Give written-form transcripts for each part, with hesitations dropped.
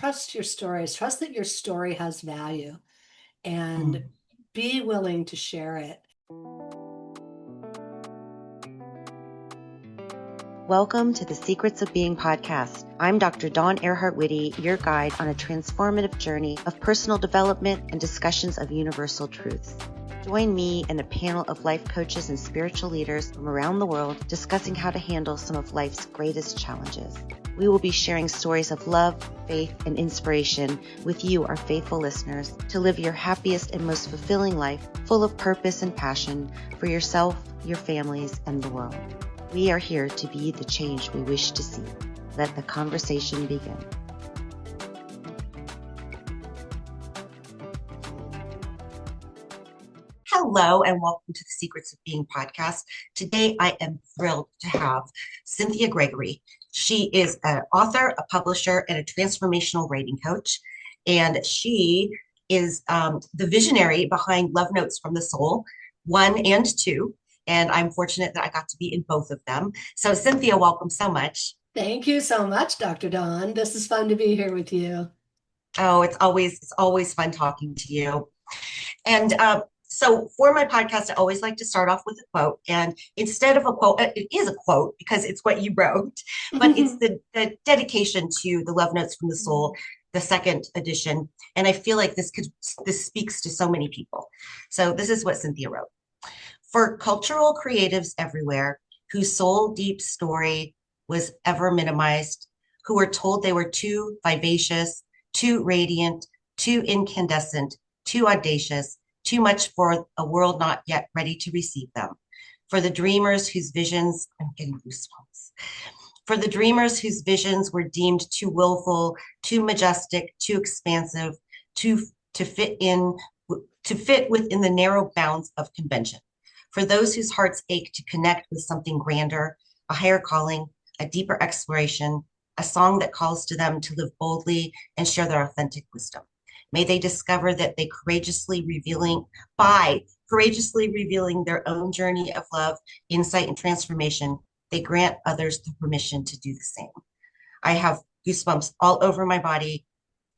trust your stories, trust that your story has value, and Mm. be willing to share it. Welcome to the Secrets of Being podcast. I'm Dr. Dawn Earhart Whitty, your guide on a transformative journey of personal development and discussions of universal truths. Join me and a panel of life coaches and spiritual leaders from around the world discussing how to handle some of life's greatest challenges. We will be sharing stories of love, faith, and inspiration with you, our faithful listeners, to live your happiest and most fulfilling life, full of purpose and passion for yourself, your families, and the world. We are here to be the change we wish to see. Let the conversation begin. Hello, and welcome to the Secrets of Being podcast. Today, I am thrilled to have Cynthia Gregory. She is an author, a publisher, and a transformational writing coach. And she is the visionary behind Love Notes from the Soul 1 and 2. And I'm fortunate that I got to be in both of them. So Cynthia, welcome so much. Thank you so much, Dr. Dawn. This is fun to be here with you. Oh, it's always fun talking to you. And so for my podcast, I always like to start off with a quote. And instead of a quote, it is a quote because it's what you wrote, but it's the dedication to the Love Notes from the Soul, the second edition. And I feel like this speaks to so many people. So this is what Cynthia wrote. For cultural creatives everywhere whose soul deep story was ever minimized, who were told they were too vivacious, too radiant, too incandescent, too audacious, too much for a world not yet ready to receive them. For the dreamers whose visions, I'm getting goosebumps. For the dreamers whose visions were deemed too willful, too majestic, too expansive, to fit within the narrow bounds of convention. For those whose hearts ache to connect with something grander, a higher calling, a deeper exploration, a song that calls to them to live boldly and share their authentic wisdom. May they discover that by courageously revealing their own journey of love, insight, and transformation, they grant others the permission to do the same. I have goosebumps all over my body,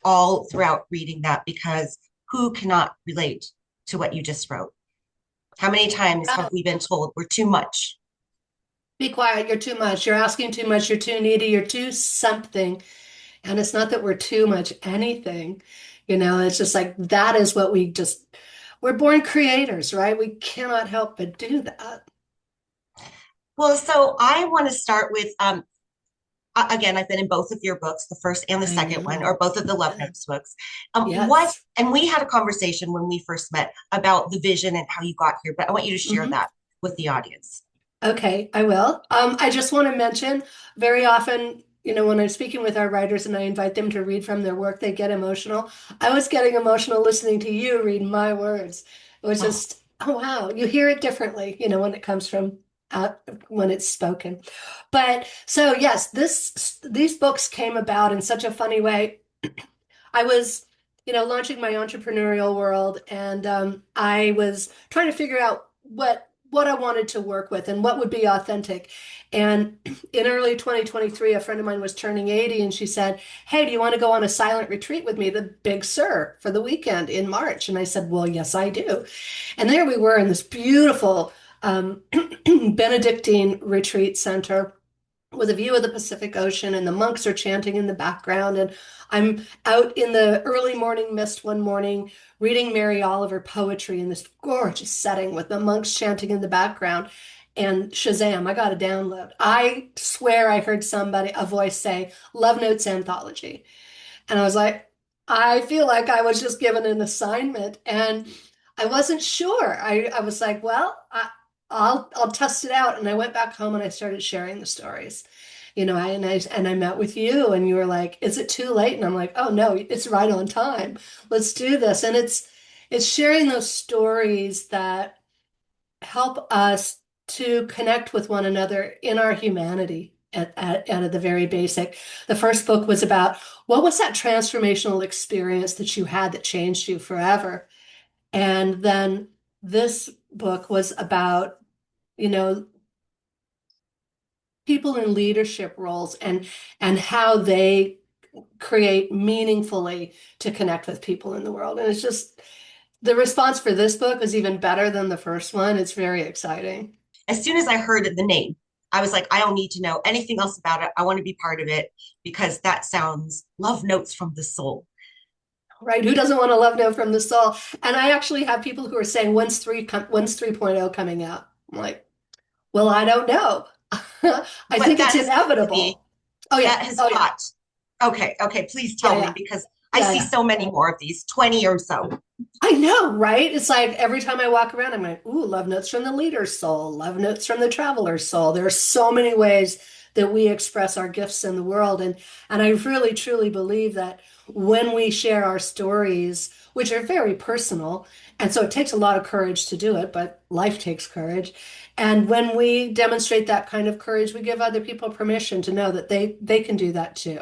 all throughout reading that, because who cannot relate to what you just wrote? How many times have we been told we're too much? Be quiet, you're too much. You're asking too much. You're too needy. You're too something. And it's not that we're too much anything. It's just like that is what we're born creators, right? We cannot help but do that. Well, so I want to start with again, I've been in both of your books, the first and the I second one, know. or both of the Love Notes books. Yes. And we had a conversation when we first met about the vision and how you got here, but I want you to share Mhm. that with the audience. Okay, I will. I just want to mention very often, when I'm speaking with our writers and I invite them to read from their work, they get emotional. I was getting emotional listening to you read my words. It was Oh, just, oh wow, you hear it differently, when it comes from out when it's spoken. But so yes, these books came about in such a funny way. I was, launching my entrepreneurial world, and I was trying to figure out what I wanted to work with and what would be authentic. And in early 2023, a friend of mine was turning 80, and she said, "Hey, do you want to go on a silent retreat with me, the Big Sur, for the weekend in March?" And I said, "Well, yes, I do." And there we were in this beautiful Benedictine retreat center with a view of the Pacific Ocean, and the monks are chanting in the background. And I'm out in the early morning mist one morning reading Mary Oliver poetry in this gorgeous setting with the monks chanting in the background. And Shazam, I got a download. I swear I heard a voice say, "Love Notes Anthology." And I was like, I feel like I was just given an assignment, and I wasn't sure. I was like, well, I'll test it out. And I went back home and I started sharing the stories. And I met with you, and you were like, "Is it too late?" And I'm like, "Oh no, it's right on time. Let's do this." And it's sharing those stories that help us to connect with one another in our humanity at the very basic. The first book was about what was that transformational experience that you had that changed you forever. And then this book was about, you know, people in leadership roles and how they create meaningfully to connect with people in the world. And it's just the response for this book is even better than the first one. It's very exciting. As soon as I heard the name, I was like, I don't need to know anything else about it. I want to be part of it because that sounds love notes from the soul. Right? Who doesn't want a love note from the soul? And I actually have people who are saying when's 3.0 coming out? I'm like, well, I don't know. I But think it's that has got to be, inevitable. Oh yeah. that has Oh yeah. got, okay, okay, please Yeah, tell me yeah. because I Yeah, see yeah. so many more of these, 20 or so. I know, right? It's like every time I walk around, I'm like, ooh, love notes from the leader's soul, love notes from the traveler's soul. There are so many ways that we express our gifts in the world. And I really truly believe that when we share our stories, which are very personal, and so it takes a lot of courage to do it, but life takes courage. And when we demonstrate that kind of courage, we give other people permission to know that they can do that too.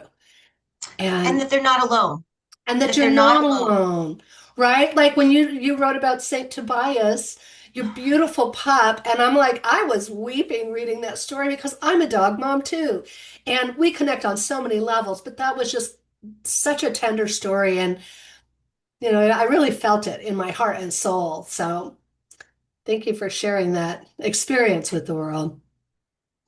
And And that they're not alone, and that that you're they're not not alone. alone, right? Like when you wrote about Saint Tobias, your beautiful pup, and I'm like, I was weeping reading that story because I'm a dog mom too, and we connect on so many levels. But that was just such a tender story, and I really felt it in my heart and soul. So thank you for sharing that experience with the world.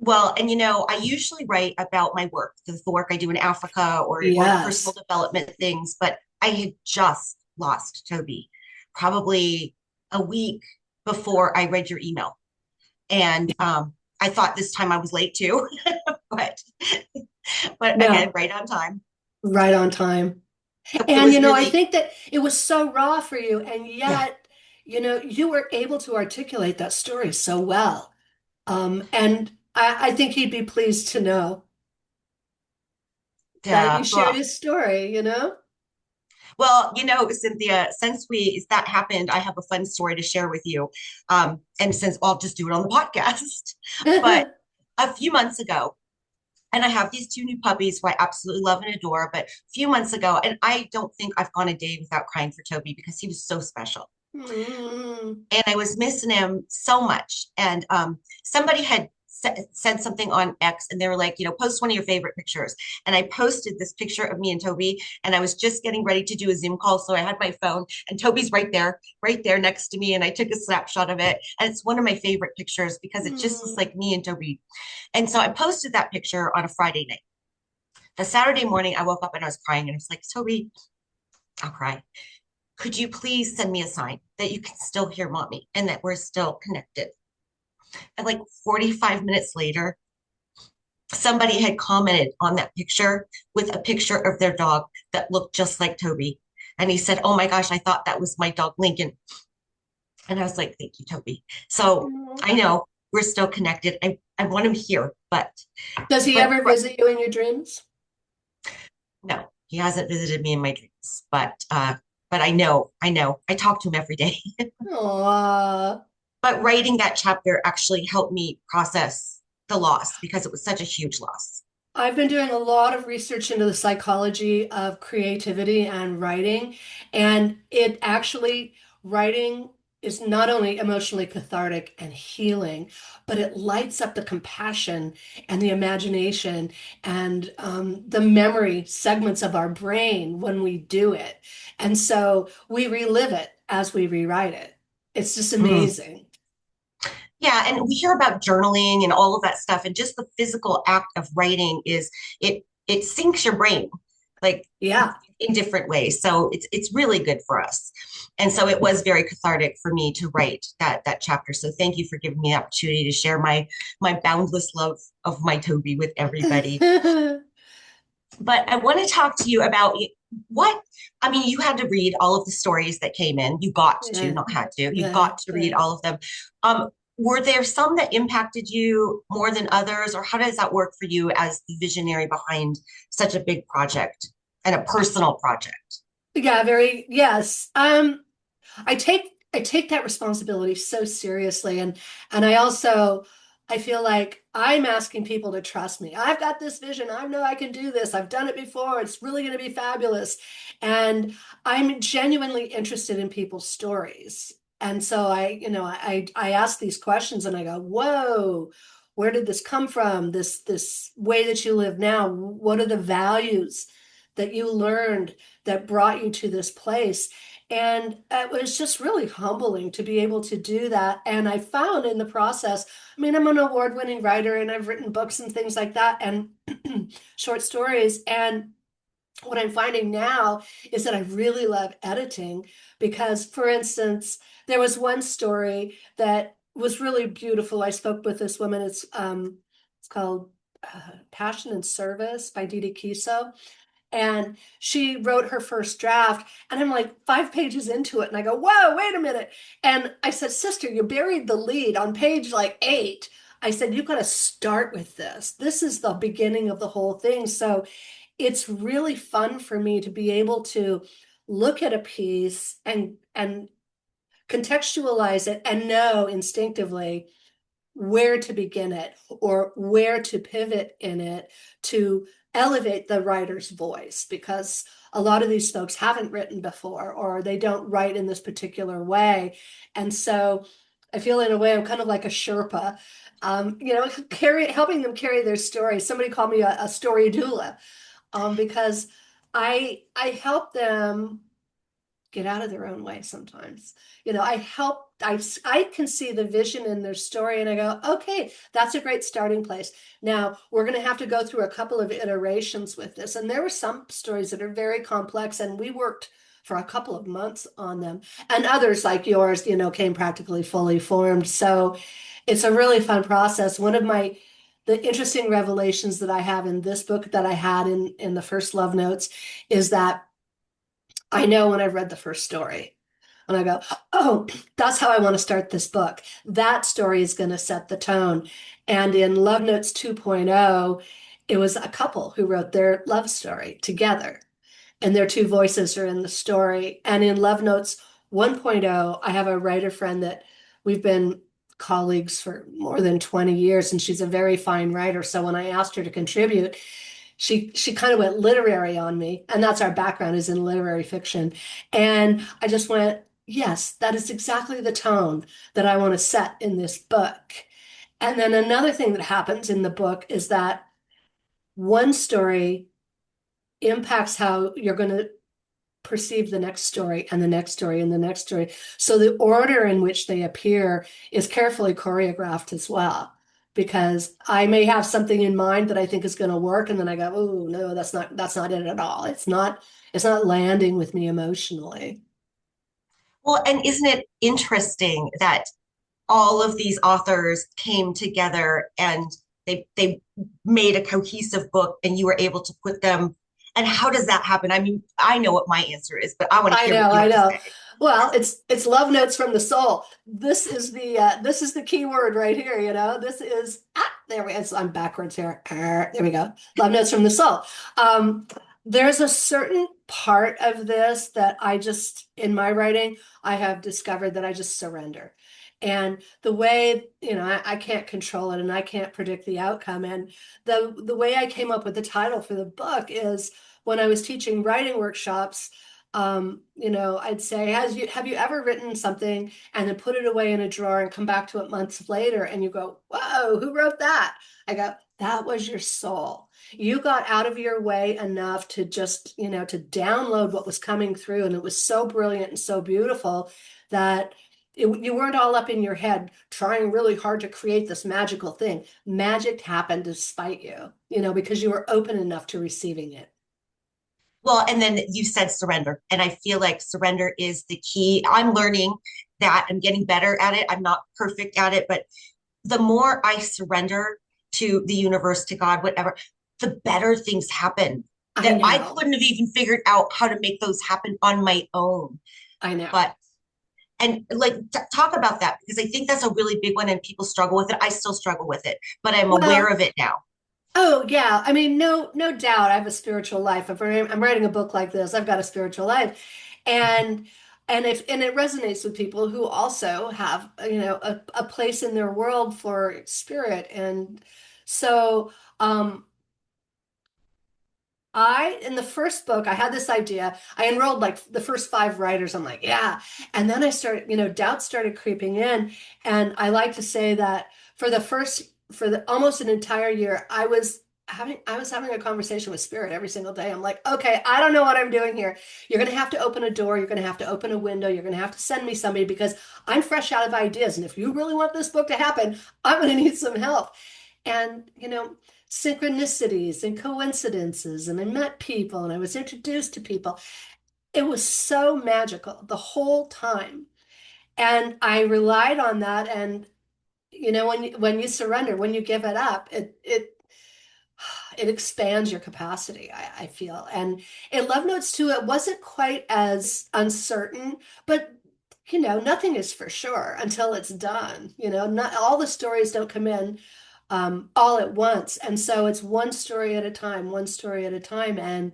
Well, and I usually write about my work, the work I do in Africa or the personal Yes. development things, but I had just lost Toby probably a week before I read your email. And I thought this time I was late too, but but again, No, right on time. right on time. So it And was I really, think that it was so raw for you, and yeah, yet, you were able to articulate that story so well. And I think he'd be pleased to know that you yeah. shared Well, his story. well, Cynthia, since that happened, I have a fun story to share with you. And since I'll just do it on the podcast, but a few months ago, and I have these two new puppies who I absolutely love and adore. But a few months ago, and I don't think I've gone a day without crying for Toby because he was so special. Mm. And I was missing him so much. And somebody had said something on X and they were like, post one of your favorite pictures. And I posted this picture of me and Toby, and I was just getting ready to do a Zoom call. So I had my phone, and Toby's right there next to me. And I took a snapshot of it. And it's one of my favorite pictures because it just was Mm. like me and Toby. And so I posted that picture on a Friday night. The Saturday morning, I woke up and I was crying, and I was like, Toby, I'll cry. Could you please send me a sign that you can still hear mommy and that we're still connected? And like 45 minutes later, somebody had commented on that picture with a picture of their dog that looked just like Toby. And he said, oh my gosh, I thought that was my dog, Lincoln. And I was like, thank you, Toby. So Mm. I know we're still connected. I want him here, Does he but ever visit you in your dreams? no, he hasn't visited me in my dreams. But I know. I talk to him every day. Aw. But writing that chapter actually helped me process the loss because it was such a huge loss. I've been doing a lot of research into the psychology of creativity and writing, and writing is not only emotionally cathartic and healing, but it lights up the compassion and the imagination and the memory segments of our brain when we do it. And so we relive it as we rewrite it. It's just Mm. amazing. Yeah, and we hear about journaling and all of that stuff, and just the physical act of writing it sinks your brain like Yeah. in different ways. So it's really good for us. And so it was very cathartic for me to write that chapter. So thank you for giving me the opportunity to share my boundless love of my Toby with everybody. But I want to talk to you about what, I mean, you had to read all of the stories that came in. You got to, Yeah, not had to, you yeah, got to read yeah. all of them. Um, were there some that impacted you more than others, or how does that work for you as the visionary behind such a big project and a personal project? Yeah, very, yes. I take that responsibility so seriously, and I feel like I'm asking people to trust me. I've got this vision. I know I can do this. I've done it before. It's really going to be fabulous. And I'm genuinely interested in people's stories. And so I ask these questions and I go, whoa, where did this come from? This way that you live now, what are the values that you learned that brought you to this place. And it was just really humbling to be able to do that. And I found in the process, I mean, I'm an award-winning writer and I've written books and things like that and short stories. And what I'm finding now is that I really love editing because, for instance, there was one story that was really beautiful. I spoke with this woman. It's called Passion and Service by Didi Kiso. And she wrote her first draft, and I'm like 5 pages into it, and I go, "Whoa, wait a minute!" And I said, "Sister, you buried the lead on page like 8." I said, "You've got to start with this. This is the beginning of the whole thing." So it's really fun for me to be able to look at a piece and contextualize it and know instinctively where to begin it or where to pivot in it to elevate the writer's voice, because a lot of these folks haven't written before or they don't write in this particular way. And so I feel in a way I'm kind of like a Sherpa, helping them carry their story. Somebody called me a story doula, because I help them get out of their own way sometimes. I can see the vision in their story and I go, okay, that's a great starting place. Now we're going to have to go through a couple of iterations with this. And there were some stories that are very complex and we worked for a couple of months on them. And others like yours, came practically fully formed. So it's a really fun process. The interesting revelations that I have in this book that I had in the first Love Notes is that I know when I've read the first story and I go, oh, that's how I want to start this book. That story is going to set the tone. And in Love Notes 2.0, it was a couple who wrote their love story together and their two voices are in the story. And in Love Notes 1.0, I have a writer friend that we've been colleagues for more than 20 years, and she's a very fine writer. So when I asked her to contribute, she kind of went literary on me, and that's our background is in literary fiction. And I just went, yes, that is exactly the tone that I want to set in this book. And then another thing that happens in the book is that one story impacts how you're going to perceive the next story and the next story and the next story. So the order in which they appear is carefully choreographed as well, because I may have something in mind that I think is going to work, and then I go, oh no, that's not it at all. It's not landing with me emotionally. Well, and isn't it interesting that all of these authors came together and they made a cohesive book and you were able to put them, and how does that happen? I mean, I know what my answer is, but I want to I hear what know, you I have to know. say. Well, it's love notes from the soul. This is the key word right here. This is there we go. I'm backwards here. There we go. Love notes from the soul. Um, there's a certain part of this that I just in my writing I have discovered that I just surrender. And the way, I can't control it and I can't predict the outcome. And the way I came up with the title for the book is when I was teaching writing workshops. I'd say, have you ever written something and then put it away in a drawer and come back to it months later and you go, whoa, who wrote that? I go, that was your soul. You got out of your way enough to just, to download what was coming through. And it was so brilliant and so beautiful that you weren't all up in your head trying really hard to create this magical thing. Magic happened despite you, because you were open enough to receiving it. Well, and then you said surrender. And I feel like surrender is the key. I'm learning that. I'm getting better at it. I'm not perfect at it, but the more I surrender to the universe, to God, whatever, the better things happen I that I know. couldn't have even figured out how to make those happen on my own. I know. But, and like, talk about that because I think that's a really big one and people struggle with it. I still struggle with it, but I'm aware Well, of it now. oh yeah. I mean, no doubt I have a spiritual life. If I'm writing a book like this, I've got a spiritual life. And it resonates with people who also have, a place in their world for spirit. And so in the first book, I had this idea. I enrolled like the first 5 writers. I'm like, yeah. And then I started, doubt started creeping in. And I like to say that for the almost an entire year, I was I was having a conversation with spirit every single day. I'm like, okay, I don't know what I'm doing here. You're going to have to open a door. You're going to have to open a window. You're going to have to send me somebody because I'm fresh out of ideas. And if you really want this book to happen, I'm going to need some help. And, synchronicities and coincidences. And I met people and I was introduced to people. It was so magical the whole time. And I relied on that. And, when you surrender, when you give it up, it expands your capacity, I feel. And in Love Notes too, it wasn't quite as uncertain, but nothing is for sure until it's done. Not all the stories don't come in all at once. And so it's one story at a time, one story at a time. And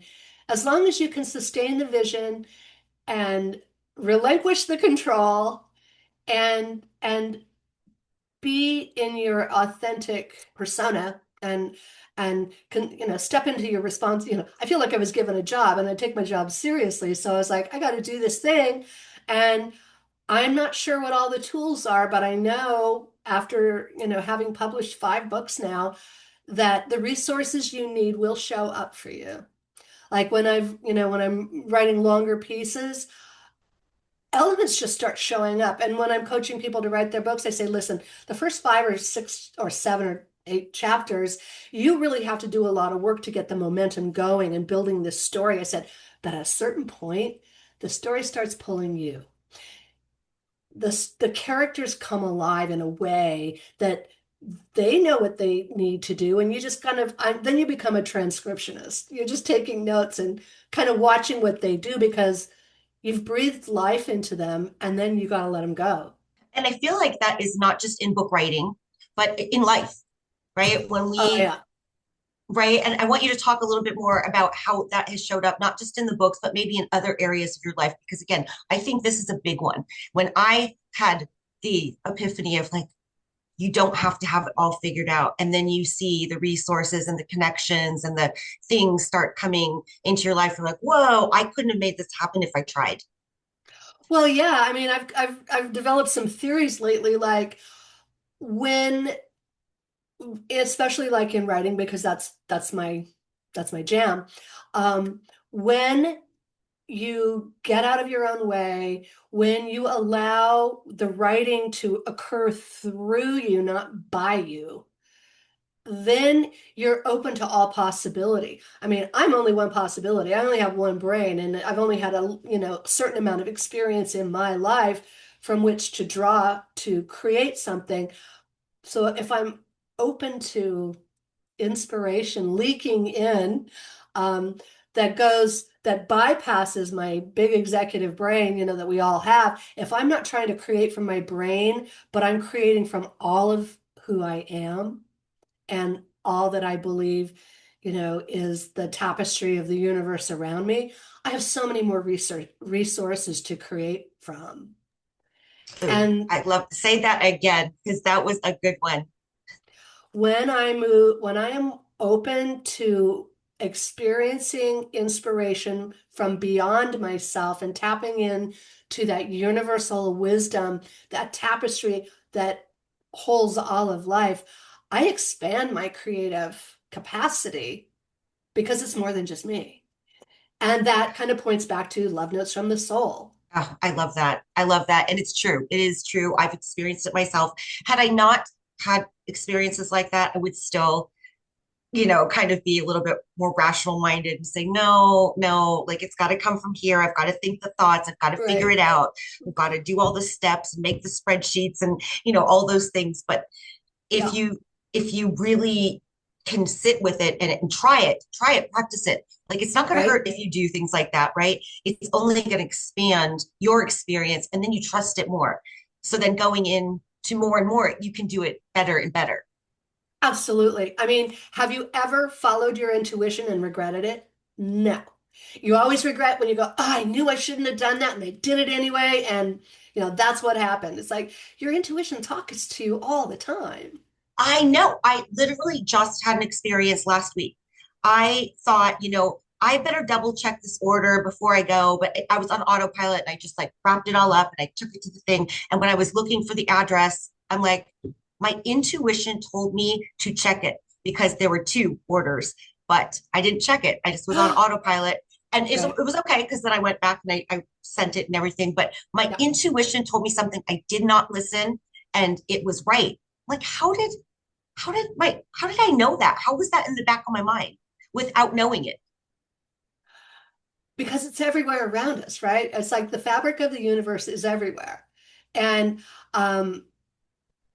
as long as you can sustain the vision and relinquish the control and be in your authentic persona and can step into your response. I feel like I was given a job and I take my job seriously, so I was like, I got to do this thing, and I'm not sure what all the tools are, but I know after having published 5 books now that the resources you need will show up for you. Like when I'm writing longer pieces, elements just start showing up. And when I'm coaching people to write their books, I say, listen, the first 5 or 6 or 7 or 8 chapters, you really have to do a lot of work to get the momentum going and building this story. I said, but at a certain point, the story starts pulling you. The characters come alive in a way that they know what they need to do, and you just then you become a transcriptionist. You're just taking notes and kind of watching what they do because you've breathed life into them, and then you got to let them go. And I feel like that is not just in book writing, but in life, right? When Oh we, yeah. right? And I want you to talk a little bit more about how that has showed up, not just in the books, but maybe in other areas of your life. Because again, I think this is a big one. When I had the epiphany of like, you don't have to have it all figured out. And then you see the resources and the connections and the things start coming into your life. You're like, whoa, I couldn't have made this happen if I tried. Well, yeah. I mean, I've developed some theories lately, like when, especially like in writing, because that's my jam. When you get out of your own way, when you allow the writing to occur through you, not by you, then you're open to all possibility. I mean, I'm only one possibility. I only have one brain, and I've only had a certain amount of experience in my life from which to draw to create something. So if I'm open to inspiration leaking in, um, that bypasses my big executive brain, that we all have. If I'm not trying to create from my brain, but I'm creating from all of who I am and all that I believe, is the tapestry of the universe around me, I have so many more resources to create from. Ooh, And I love say that again because that was a good one. when I am open to experiencing inspiration from beyond myself and tapping in to that universal wisdom, that tapestry that holds all of life, I expand my creative capacity because it's more than just me. And that kind of points back to Love Notes from the Soul. Oh, I love that. I love that. And it's true. It is true. I've experienced it myself. Had I not had experiences like that, I would still, kind of be a little bit more rational minded and say, no, no, like it's got to come from here. I've got to think the thoughts. I've got to figure Right. it out. I've got to do all the steps and make the spreadsheets and, all those things. But if Yeah. you if you really can sit with it and try it, practice it. Like it's not going to Right. hurt if you do things like that, right? It's only going to expand your experience and then you trust it more. So then going in to more and more, you can do it better and better. Absolutely. I mean, have you ever followed your intuition and regretted it? No. You always regret when you go, oh, I knew I shouldn't have done that, and I did it anyway. And, that's what happened. It's like your intuition talks to you all the time. I know. I literally just had an experience last week. I thought, I better double check this order before I go, but I was on autopilot and I just like wrapped it all up and I took it to the thing. And when I was looking for the address, I'm like, my intuition told me to check it because there were two orders, but I didn't check it. I just was on autopilot. And it Right. was okay because then I went back and I sent it and everything. But my Yeah. intuition told me something. I did not listen, and it was right. Like, how did I know that? How was that in the back of my mind without knowing it? Because it's everywhere around us, right? It's like the fabric of the universe is everywhere. And um,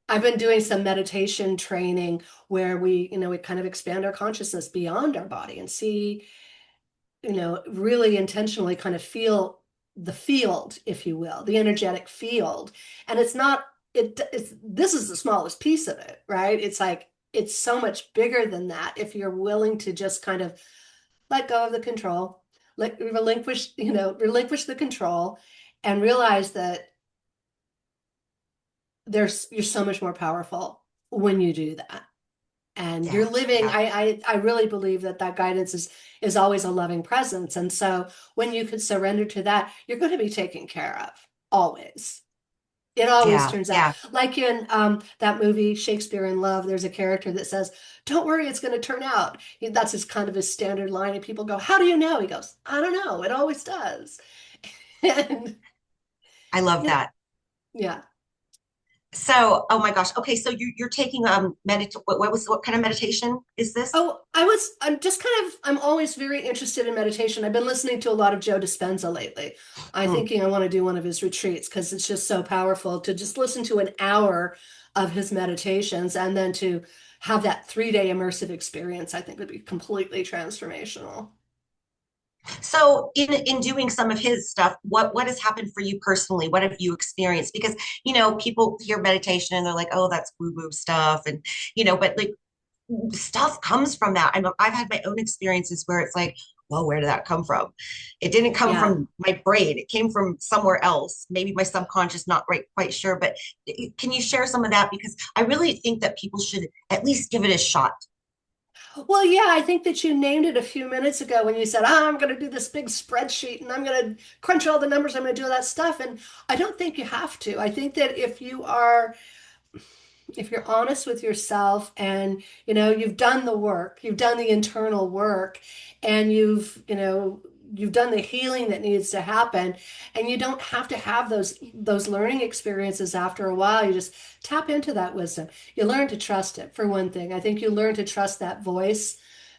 I've been doing some meditation training where we kind of expand our consciousness beyond our body and see, really intentionally kind of feel the field, if you will, the energetic field. And it's this is the smallest piece of it, right? It's like it's so much bigger than that if you're willing to just kind of let go of the control, relinquish the control and realize that you're so much more powerful when you do that. And you're Yeah, living, yeah, I really believe that guidance is always a loving presence. And so when you can surrender to that, you're going to be taken care of always. It always yeah, turns out yeah. like in that movie Shakespeare in Love. There's a character that says, "Don't worry, it's going to turn out." That's his kind of his standard line, and people go, "How do you know?" He goes, "I don't know. It always does." And I love yeah, that. yeah. So, oh my gosh. Okay, so you're taking what kind of meditation is this? Oh, I'm just I'm always very interested in meditation. I've been listening to a lot of Joe Dispenza lately. I'm Mm. thinking I want to do one of his retreats because it's just so powerful to just listen to an hour of his meditations and then to have that 3-day immersive experience, I think would be completely transformational. So in doing some of his stuff, what has happened for you personally? What have you experienced? Because people hear meditation and they're like, oh, that's woo-woo stuff. And but like stuff comes from that. I've had my own experiences where it's like, well, where did that come from? It didn't come Yeah. from my brain. It came from somewhere else, maybe my subconscious, not right, quite sure. But can you share some of that? Because I really think that people should at least give it a shot. Well, yeah, I think that you named it a few minutes ago when you said, I'm going to do this big spreadsheet and I'm going to crunch all the numbers, I'm going to do all that stuff. And I don't think you have to. I think that if you're honest with yourself and you've done the work, you've done the internal work, and you've done the healing that needs to happen, and you don't have to have those learning experiences after a while. You just tap into that wisdom. You learn to trust it, for one thing. I think you learn to trust that voice.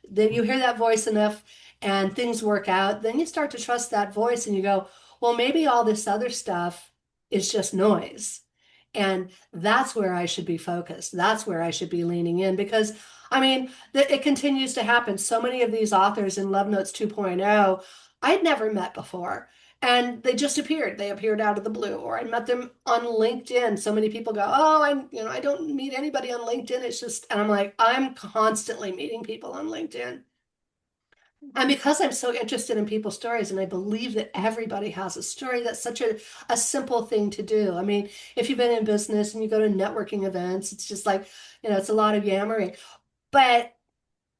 Then you hear that voice enough and things work out, then you start to trust that voice and you go, well, maybe all this other stuff is just noise. And that's where I should be focused. That's where I should be leaning in because I mean, it continues to happen. So many of these authors in Love Notes 2.0, I'd never met before. And they just appeared. They appeared out of the blue, or I met them on LinkedIn. So many people go, "Oh, I don't meet anybody on LinkedIn. It's just," and I'm like, I'm constantly meeting people on LinkedIn. And because I'm so interested in people's stories, and I believe that everybody has a story, that's such a simple thing to do. I mean, if you've been in business and you go to networking events, it's just like, it's a lot of yammering. But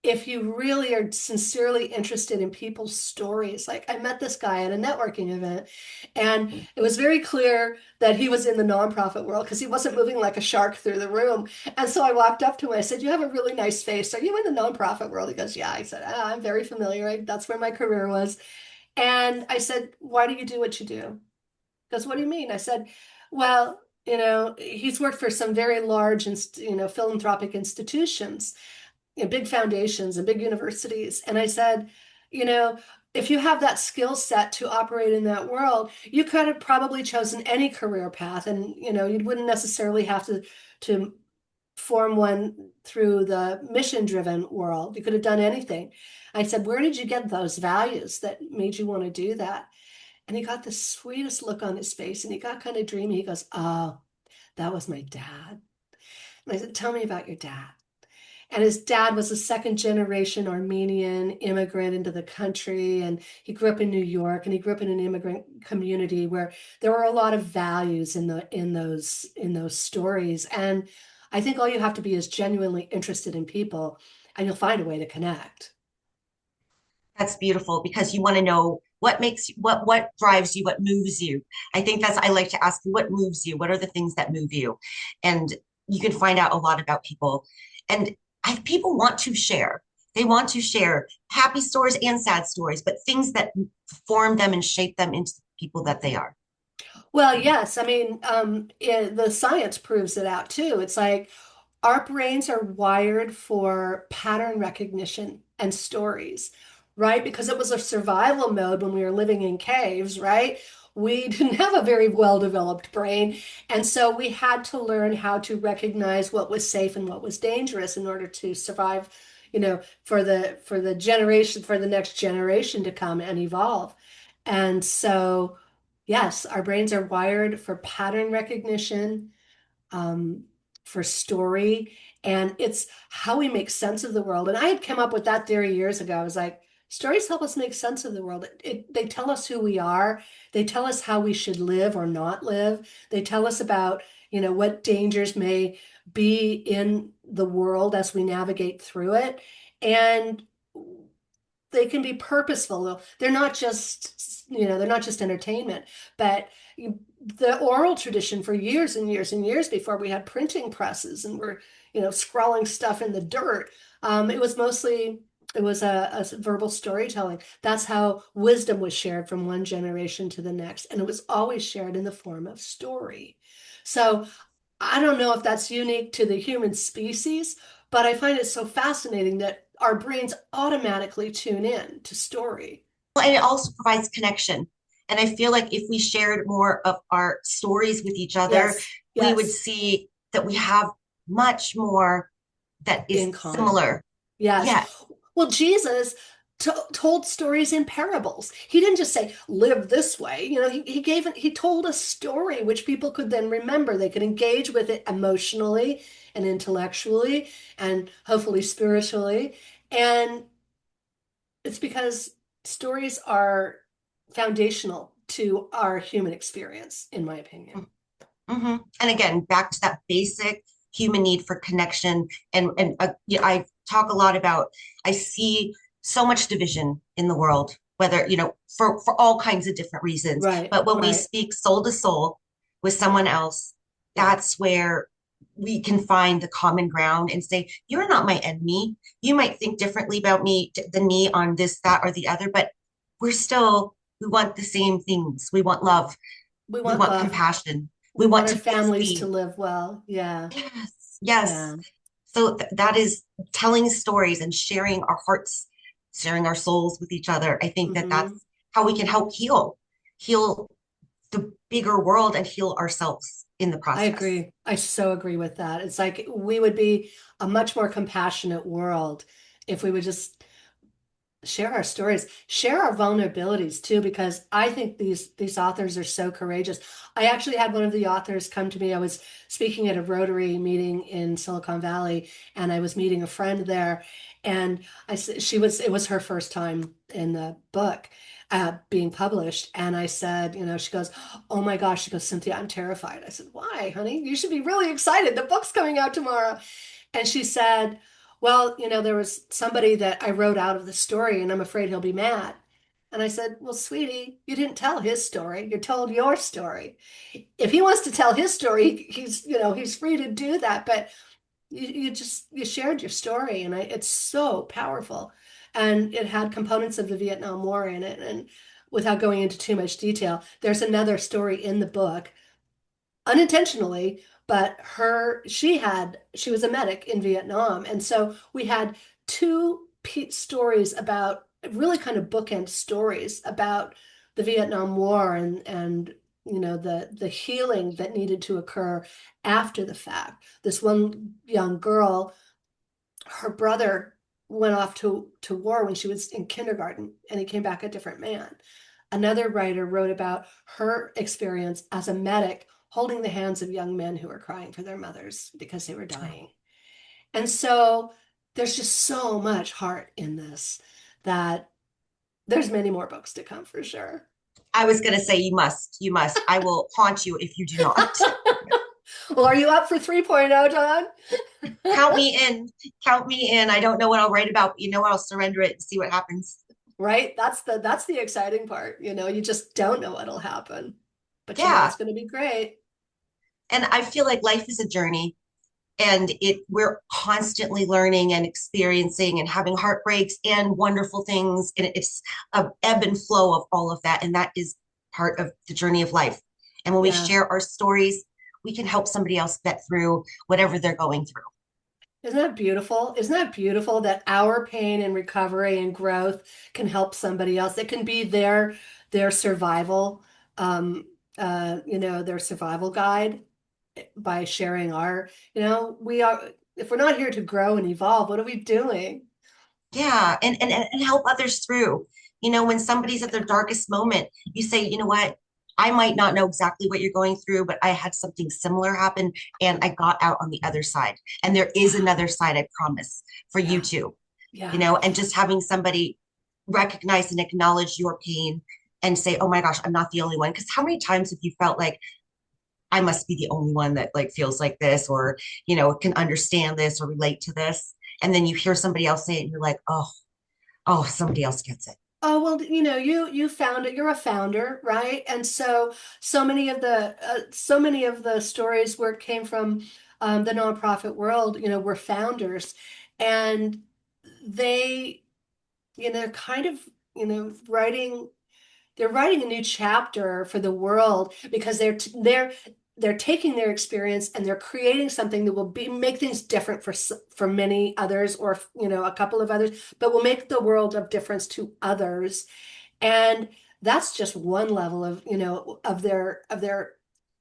if you really are sincerely interested in people's stories, like I met this guy at a networking event, and it was very clear that he was in the nonprofit world because he wasn't moving like a shark through the room. And so I walked up to him. I said, "You have a really nice face. Are you in the nonprofit world?" He goes, "Yeah." I said, "I'm very familiar. That's where my career was." And I said, "Why do you do what you do?" He goes, "What do you mean?" I said, "Well, he's worked for some very large, philanthropic institutions, big foundations and big universities." And I said, you know, if you have that skill set to operate in that world, you could have probably chosen any career path, and you wouldn't necessarily have to form one through the mission-driven world. You could have done anything. I said, "Where did you get those values that made you want to do that?" And he got the sweetest look on his face, and he got kind of dreamy. He goes, "Oh, that was my dad." And I said, "Tell me about your dad." And his dad was a second generation Armenian immigrant into the country. And he grew up in New York, and he grew up in an immigrant community where there were a lot of values in those stories. And I think all you have to be is genuinely interested in people, and you'll find a way to connect. That's beautiful because you want to know what makes you, what drives you, what moves you. I think that's I like to ask you what moves you, what are the things that move you, and you can find out a lot about people. And people want to share. They want to share happy stories and sad stories, but things that form them and shape them into the people that they are. Well, yes. I mean, the science proves it out too. It's like our brains are wired for pattern recognition and stories, right? Because it was a survival mode when we were living in caves, right? We didn't have a very well-developed brain. And so we had to learn how to recognize what was safe and what was dangerous in order to survive, for the next generation to come and evolve. And so, yes, our brains are wired for pattern recognition, um, for story, and it's how we make sense of the world. And I had come up with that theory years ago. I was like, stories help us make sense of the world. They tell us who we are. They tell us how we should live or not live. They tell us about, what dangers may be in the world as we navigate through it. And they can be purposeful. They're not just entertainment, but the oral tradition for years and years and years before we had printing presses and we're, scrawling stuff in the dirt. It was a verbal storytelling. That's how wisdom was shared from one generation to the next. And it was always shared in the form of story. So I don't know if that's unique to the human species, but I find it so fascinating that our brains automatically tune in to story. Well, and it also provides connection. And I feel like if we shared more of our stories with each other, Yes, we would yes, see that we have much more that is in common. similar. Yes. Yeah. Well, Jesus told stories in parables. He didn't just say, live this way. He told a story which people could then remember. They could engage with it emotionally and intellectually and hopefully spiritually. And it's because stories are foundational to our human experience, in my opinion. And again, back to that basic human need for connection. And yeah, I talk a lot about, I see so much division in the world, whether, for all kinds of different reasons. Right, But when we right. speak soul to soul with Yeah, someone else, yeah. that's where we can find the common ground and say, you're not my enemy. You might think differently about me than me on this, that, or the other, but we want the same things. We want love. We We want want love. compassion. We We want want our to feel families to seen. live well. Yeah, Yes, yes. yeah. So that is telling stories and sharing our hearts, sharing our souls with each other. I think that Hmm. that's how we can help heal the bigger world and heal ourselves in the I process. agree. I so agree with that. It's like we would be a much more compassionate world if we would just share our stories, share our vulnerabilities too, because I think these authors are so courageous. I actually had one of the authors come to me. I was speaking at a Rotary meeting in Silicon Valley, and I was meeting a friend there, and I said it was her first time in the book being published, and I said, she goes, "Oh my gosh," she goes, "Cynthia, I'm terrified." I said, "Why, honey? You should be really excited. The book's coming out tomorrow." And she said, well, there was somebody that I wrote out of the story and I'm afraid he'll be mad. And I said, well, sweetie, you didn't tell his story. You told your story. If he wants to tell his story, he's free to do that. But you shared your story and it's so powerful. And it had components of the Vietnam War in it. And without going into too much detail, there's another story in the book unintentionally, but she was a medic in Vietnam. And so we had two stories about really kind of bookend stories about the Vietnam War and the healing that needed to occur after the fact. This one young girl, her brother went off to war when she was in kindergarten and he came back a different man. Another writer wrote about her experience as a medic holding the hands of young men who were crying for their mothers because they were dying. And so there's just so much heart in this that there's many more books to come for sure. I was going to say, you must. I will haunt you if you do not. Well, are you up for 3.0, John? Count me in. Count me in. I don't know what I'll write about, but I'll surrender it and see what happens. Right? That's the exciting part. You just don't know what'll happen, but Yeah. it's going to be great. And I feel like life is a journey. And we're constantly learning and experiencing and having heartbreaks and wonderful things. And it's a ebb and flow of all of that. And that is part of the journey of life. And when we Yeah. share our stories, we can help somebody else get through whatever they're going through. Isn't that beautiful? Isn't that beautiful that our pain and recovery and growth can help somebody else? It can be their survival, um, their survival guide by sharing our, we are, if we're not here to grow and evolve, what are we doing? Yeah, and help others through. When somebody's at their darkest moment, you say, you know what? I might not know exactly what you're going through, but I had something similar happen and I got out on the other side. And there is Yeah, another side, I promise, for you yeah, too. yeah. And just having somebody recognize and acknowledge your pain and say, oh my gosh, I'm not the only one. Because how many times have you felt like I must be the only one that like feels like this or, can understand this or relate to this? And then you hear somebody else say it and you're like, oh, somebody else gets it. Oh, well, you found it. You're a founder, right? And so many of the stories where it came from the nonprofit world, were founders, and they, kind of, writing. They're writing a new chapter for the world because they're taking their experience and they're creating something that will make things different for many others, or a couple of others, but will make the world of difference to others. And that's just one level of, of their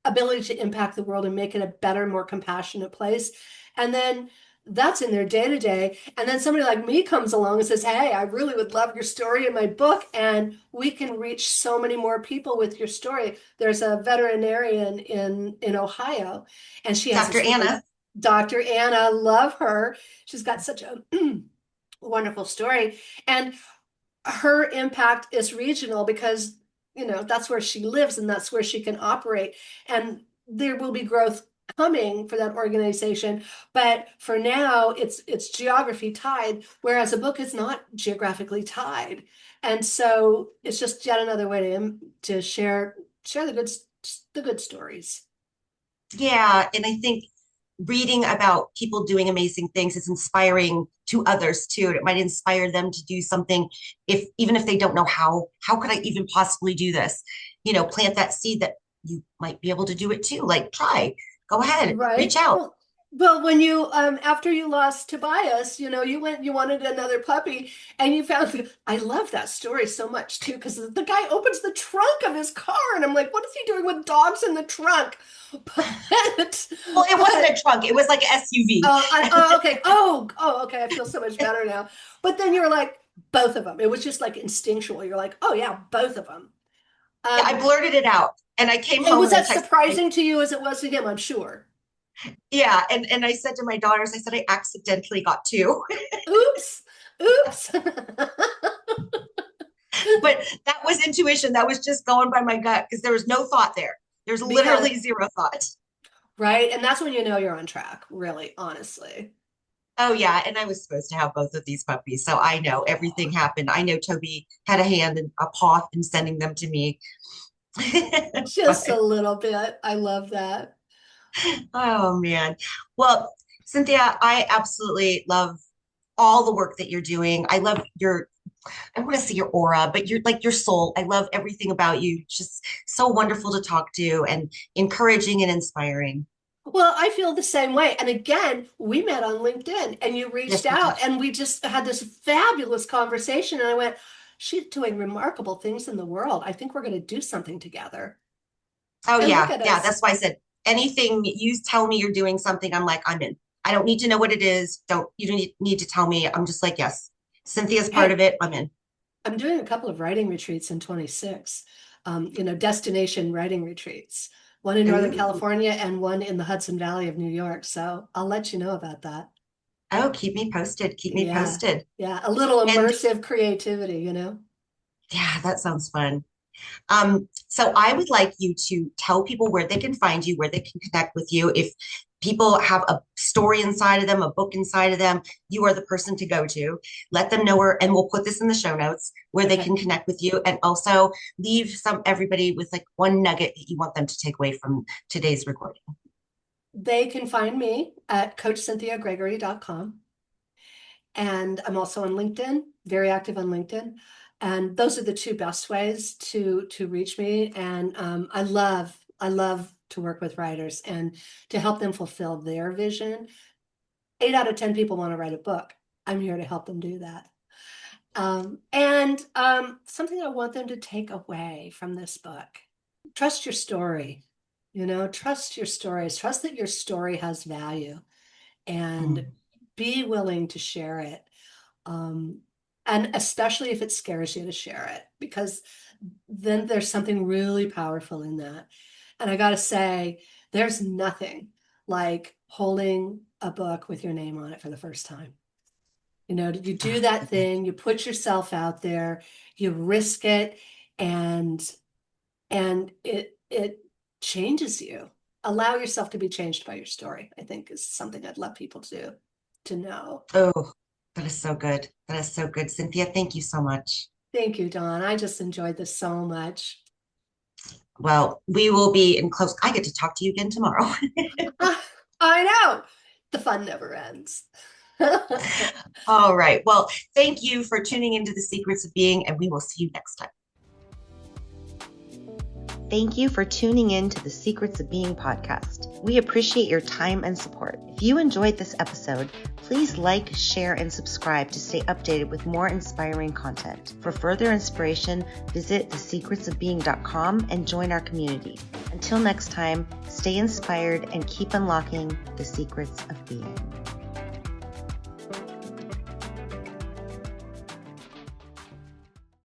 ability to impact the world and make it a better, more compassionate place. And then that's in their day to day. And then somebody like me comes along and says, "Hey, I really would love your story in my book." And we can reach so many more people with your story. There's a veterinarian in Ohio, and she has Dr. this really, Anna, Dr. Anna, love her. She's got such a wonderful story. And her impact is regional because that's where she lives and that's where she can operate, and there will be growth coming for that organization, but for now it's geography tied, whereas a book is not geographically tied. And so it's just yet another way to share the good stories. yeah. And I think reading about people doing amazing things is inspiring to others too. It might inspire them to do something if even if they don't know how could I even possibly do this? Plant that seed that you might be able to do it too. Like try, go ahead, reach Right. out. Well, when you after you lost Tobias, you wanted another puppy, and you found, I love that story so much too, because the guy opens the trunk of his car and I'm like, what is he doing with dogs in the trunk? But Well, it wasn't but a trunk, it was like an SUV. okay. Okay, I feel so much better now. But then you're like, both of them. It was just like instinctual. You're like, oh yeah, both of them. Yeah, I Um, blurted it out and I came and home was and I that texted surprising to you as it was to him? I'm sure. yeah, and I said to my daughters, I said I accidentally got two. Oops. Oops. But that was intuition. That was just going by my gut because there was no thought there. There's Because literally zero thought. Right. And that's when you know you're on track, really, honestly. Oh yeah, and I was supposed to have both of these puppies, so I know Oh, everything happened. I know Toby had a hand and a paw in sending them to me. just a But little bit. I love that. oh man. Well, Cynthia, I absolutely love all the work that you're doing. I love I want to say your aura, but you're like your soul. I love everything about you. Just so wonderful to talk to and encouraging and inspiring. Well, I feel the same way. And again, we met on LinkedIn and you reached Yes, we out did. and we just had this fabulous conversation. And I went, she's doing remarkable things in the world. I think we're going to do something together. Oh And look yeah, at yeah. us. That's why I said anything you tell me you're doing something, I'm like, I'm in. I don't need to know what it is. You don't need to tell me. I'm just like, yes, Cynthia's part of Hey, it. I'm in. I'm doing a couple of writing retreats in 26, destination writing retreats, one in Northern Ooh. California and one in the Hudson Valley of New York. So I'll let you know about that. Oh, keep me posted. Keep me Yeah. posted. Yeah. A little And immersive creativity. yeah, that sounds fun. So I would like you to tell people where they can find you, where they can connect with you. If people have a story inside of them, a book inside of them, you are the person to go to. Let them know where, and we'll put this in the show notes where they Okay. can connect with you, and also leave everybody with like one nugget that you want them to take away from today's recording. They can find me at coachcynthiagregory.com. And I'm also on LinkedIn, very active on LinkedIn. And those are the two best ways to reach me. And I love to work with writers and to help them fulfill their vision. 8 out of 10 people want to write a book. I'm here to help them do that. And something I want them to take away from this book: trust your story. Trust your stories. Trust that your story has value, and Mm. be willing to share it. Um, and especially if it scares you to share it, because then there's something really powerful in that. And I got to say, there's nothing like holding a book with your name on it for the first time. You do Ah, that thing, you put yourself out there, you risk it, and it changes you. Allow yourself to be changed by your story, I think, is something I'd love people to know. oh, that is so good. That is so good. Cynthia, thank you so much. Thank you, Dawn. I just enjoyed this so much. Well, we will be in close. I get to talk to you again tomorrow. I know. The fun never ends. All right. Well, thank you for tuning into the Secrets of Being, and we will see you next time. Thank you for tuning in to the Secrets of Being podcast. We appreciate your time and support. If you enjoyed this episode, please like, share, and subscribe to stay updated with more inspiring content. For further inspiration, visit thesecretsofbeing.com and join our community. Until next time, stay inspired and keep unlocking the secrets of being.